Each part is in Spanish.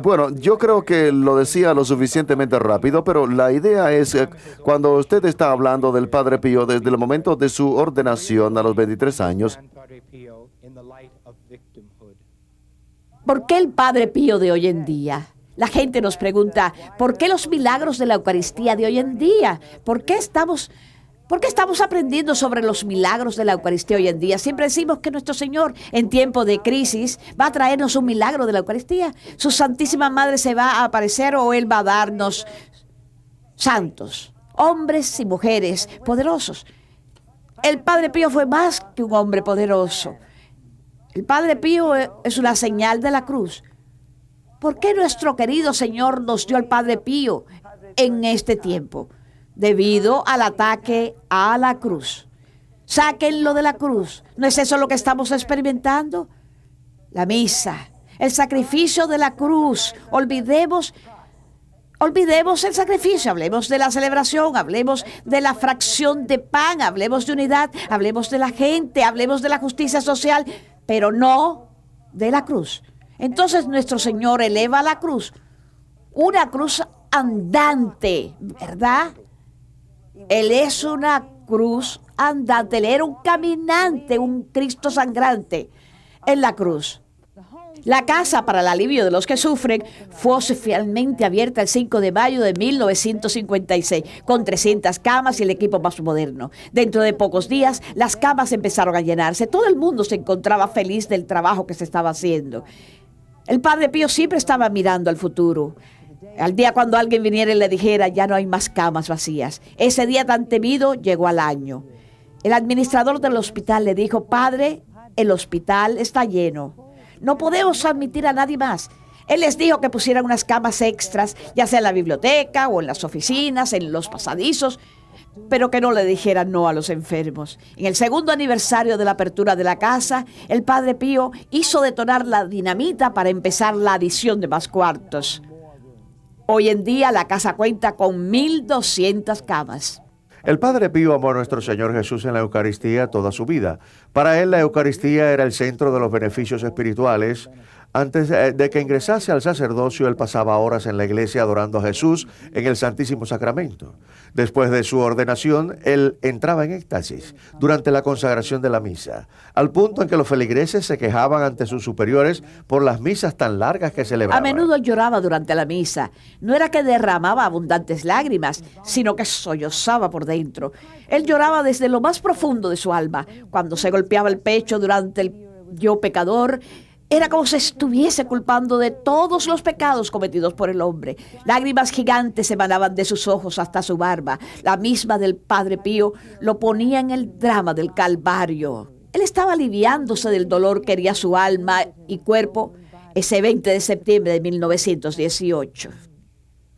Bueno, yo creo que lo decía lo suficientemente rápido, pero la idea es, cuando usted está hablando del Padre Pío desde el momento de su ordenación a los 23 años, ¿Por qué el Padre Pío de hoy en día? La gente nos pregunta, ¿por qué los milagros de la Eucaristía de hoy en día? ¿Por qué estamos aprendiendo sobre los milagros de la Eucaristía hoy en día? Siempre decimos que nuestro Señor, en tiempo de crisis, va a traernos un milagro de la Eucaristía. Su Santísima Madre se va a aparecer o Él va a darnos santos, hombres y mujeres poderosos. El Padre Pío fue más que un hombre poderoso. El Padre Pío es una señal de la cruz. ¿Por qué nuestro querido Señor nos dio al Padre Pío en este tiempo? Debido al ataque a la cruz. Sáquenlo de la cruz. ¿No es eso lo que estamos experimentando? La misa, el sacrificio de la cruz. Olvidemos el sacrificio, hablemos de la celebración, hablemos de la fracción de pan, hablemos de unidad, hablemos de la gente, hablemos de la justicia social, pero no de la cruz. Entonces nuestro Señor eleva la cruz, una cruz andante, ¿verdad? Él es una cruz andante, Él era un caminante, un Cristo sangrante en la cruz. La Casa para el Alivio de los que Sufren fue oficialmente abierta el 5 de mayo de 1956, con 300 camas y el equipo más moderno. Dentro de pocos días, las camas empezaron a llenarse. Todo el mundo se encontraba feliz del trabajo que se estaba haciendo. El Padre Pío siempre estaba mirando al futuro. Al día cuando alguien viniera y le dijera, ya no hay más camas vacías. Ese día tan temido llegó al año. El administrador del hospital le dijo, padre, el hospital está lleno. No podemos admitir a nadie más. Él les dijo que pusieran unas camas extras, ya sea en la biblioteca o en las oficinas, en los pasadizos, pero que no le dijeran no a los enfermos. En el segundo aniversario de la apertura de la casa, el Padre Pío hizo detonar la dinamita para empezar la adición de más cuartos. Hoy en día la casa cuenta con 1,200 camas. El Padre Pío amó a nuestro Señor Jesús en la Eucaristía toda su vida. Para él la Eucaristía era el centro de los beneficios espirituales. Antes de que ingresase al sacerdocio, él pasaba horas en la iglesia adorando a Jesús en el Santísimo Sacramento. Después de su ordenación, él entraba en éxtasis durante la consagración de la misa, al punto en que los feligreses se quejaban ante sus superiores por las misas tan largas que celebraban. A menudo lloraba durante la misa. No era que derramaba abundantes lágrimas, sino que sollozaba por dentro. Él lloraba desde lo más profundo de su alma. Cuando se golpeaba el pecho durante el yo pecador, era como si estuviese culpando de todos los pecados cometidos por el hombre. Lágrimas gigantes emanaban de sus ojos hasta su barba. La misma del Padre Pío lo ponía en el drama del Calvario. Él estaba aliviándose del dolor que hería su alma y cuerpo ese 20 de septiembre de 1918.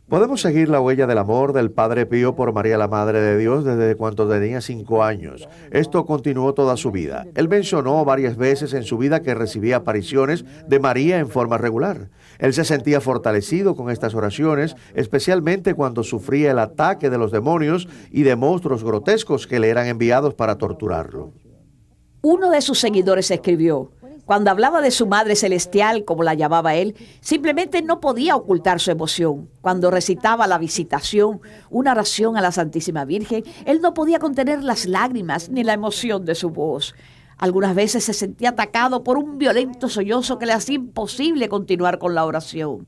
Podemos seguir la huella del amor del Padre Pío por María la Madre de Dios desde cuando tenía 5 años. Esto continuó toda su vida. Él mencionó varias veces en su vida que recibía apariciones de María en forma regular. Él se sentía fortalecido con estas oraciones, especialmente cuando sufría el ataque de los demonios y de monstruos grotescos que le eran enviados para torturarlo. Uno de sus seguidores escribió, cuando hablaba de su Madre Celestial, como la llamaba él, simplemente no podía ocultar su emoción. Cuando recitaba la Visitación, una oración a la Santísima Virgen, él no podía contener las lágrimas ni la emoción de su voz. Algunas veces se sentía atacado por un violento sollozo que le hacía imposible continuar con la oración.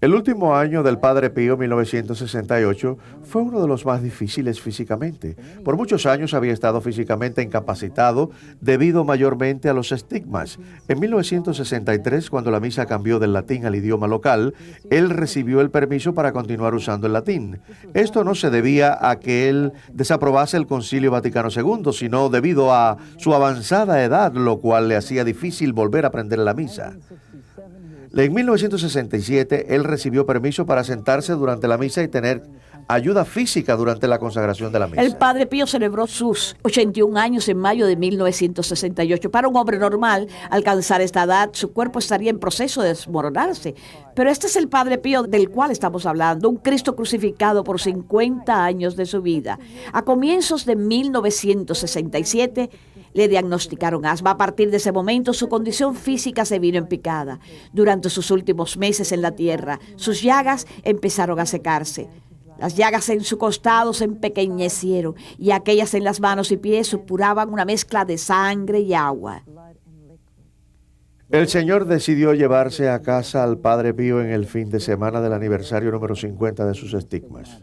El último año del Padre Pío, 1968, fue uno de los más difíciles físicamente. Por muchos años había estado físicamente incapacitado debido mayormente a los estigmas. En 1963, cuando la misa cambió del latín al idioma local, él recibió el permiso para continuar usando el latín. Esto no se debía a que él desaprobase el Concilio Vaticano II, sino debido a su avanzada edad, lo cual le hacía difícil volver a aprender la misa. En 1967, él recibió permiso para sentarse durante la misa y tener ayuda física durante la consagración de la misa. El Padre Pío celebró sus 81 años en mayo de 1968. Para un hombre normal, alcanzar esta edad, su cuerpo estaría en proceso de desmoronarse. Pero este es el Padre Pío del cual estamos hablando, un Cristo crucificado por 50 años de su vida. A comienzos de 1967, Le diagnosticaron asma. A partir de ese momento, su condición física se vino en picada. Durante sus últimos meses en la tierra, sus llagas empezaron a secarse. Las llagas en su costado se empequeñecieron y aquellas en las manos y pies supuraban una mezcla de sangre y agua. El Señor decidió llevarse a casa al Padre Pío en el fin de semana del aniversario número 50 de sus estigmas.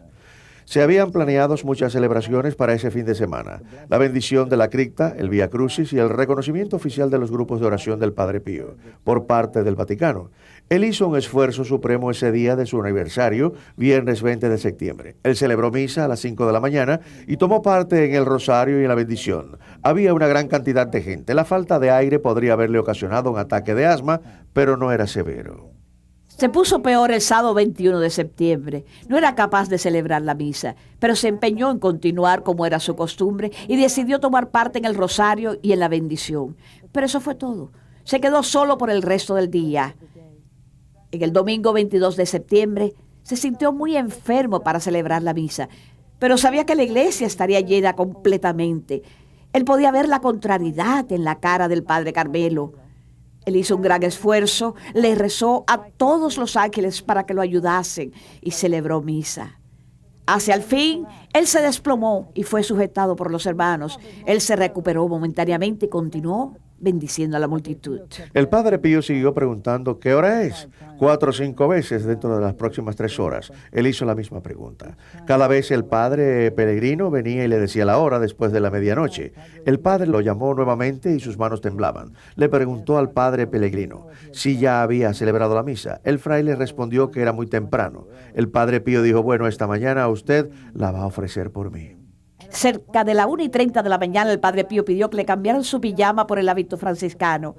Se habían planeado muchas celebraciones para ese fin de semana. La bendición de la cripta, el Vía Crucis y el reconocimiento oficial de los grupos de oración del Padre Pío por parte del Vaticano. Él hizo un esfuerzo supremo ese día de su aniversario, viernes 20 de septiembre. Él celebró misa a las 5 de la mañana y tomó parte en el rosario y en la bendición. Había una gran cantidad de gente. La falta de aire podría haberle ocasionado un ataque de asma, pero no era severo. Se puso peor el sábado 21 de septiembre. No era capaz de celebrar la misa, pero se empeñó en continuar como era su costumbre y decidió tomar parte en el rosario y en la bendición. Pero eso fue todo. Se quedó solo por el resto del día. En el domingo 22 de septiembre se sintió muy enfermo para celebrar la misa, pero sabía que la iglesia estaría llena completamente. Él podía ver la contrariedad en la cara del padre Carmelo. Él hizo un gran esfuerzo, le rezó a todos los ángeles para que lo ayudasen y celebró misa. Hacia el fin, él se desplomó y fue sujetado por los hermanos. Él se recuperó momentáneamente y continuó bendiciendo a la multitud. El Padre Pío siguió preguntando ¿qué hora es? 4 o 5 veces dentro de las próximas 3 horas. Él hizo la misma pregunta. Cada vez el Padre Pellegrino venía y le decía la hora después de la medianoche. El Padre lo llamó nuevamente y sus manos temblaban. Le preguntó al Padre Pellegrino si ya había celebrado la misa. El fraile respondió que era muy temprano. El Padre Pío dijo, bueno, esta mañana usted la va a ofrecer por mí. Cerca de la 1:30 de la mañana, el Padre Pío pidió que le cambiaran su pijama por el hábito franciscano.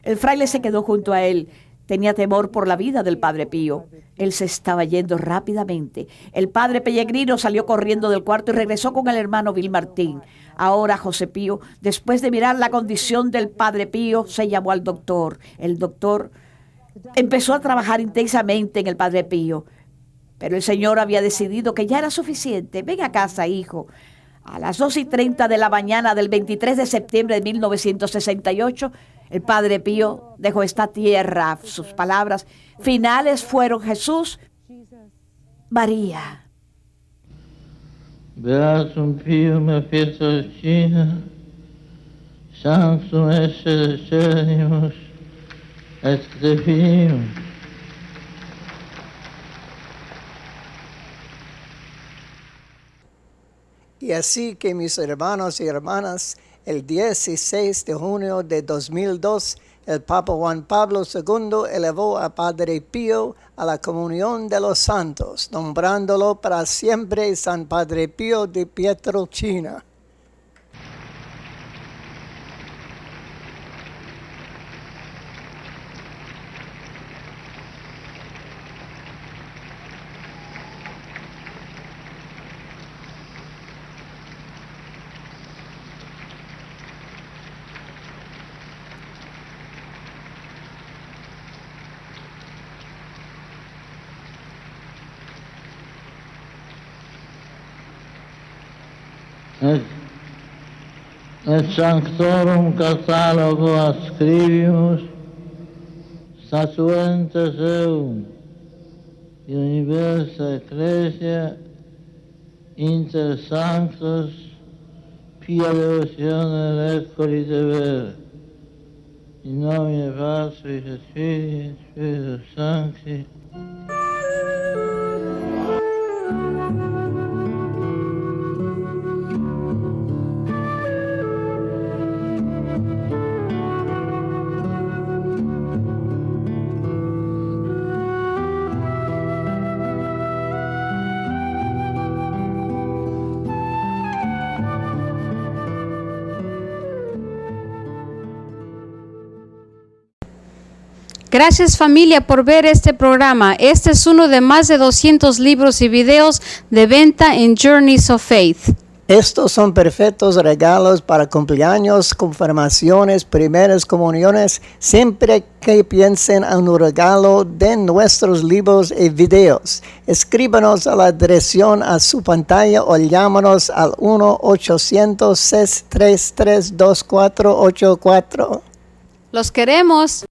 El fraile se quedó junto a él. Tenía temor por la vida del Padre Pío. Él se estaba yendo rápidamente. El Padre Pellegrino salió corriendo del cuarto y regresó con el hermano Bill Martín. Ahora José Pío, después de mirar la condición del Padre Pío, se llamó al doctor. El doctor empezó a trabajar intensamente en el Padre Pío. Pero el Señor había decidido que ya era suficiente. Ven a casa, hijo. A las 2:30 de la mañana del 23 de septiembre de 1968, el Padre Pío dejó esta tierra. Sus palabras finales fueron Jesús, María. Beatum Pio me Pietrelcina, Sanctum esse Eternimus, et Divinium. Y así que mis hermanos y hermanas, el 16 de junio de 2002, el Papa Juan Pablo II elevó a Padre Pío a la comunión de los santos, nombrándolo para siempre San Padre Pío de Pietrelcina. Et sanctorum catalogo adscribimus, statuentes eum, universa ecclesia, inter sanctos, pia devotione recoli deber, in nomine Patris et Filii et Spiritus Sancti. Gracias familia por ver este programa. Este es uno de más de 200 libros y videos de venta en Journeys of Faith. Estos son perfectos regalos para cumpleaños, confirmaciones, primeras comuniones. Siempre que piensen en un regalo, den nuestros libros y videos. Escríbanos a la dirección a su pantalla o llámanos al 1-800-633-2484. Los queremos.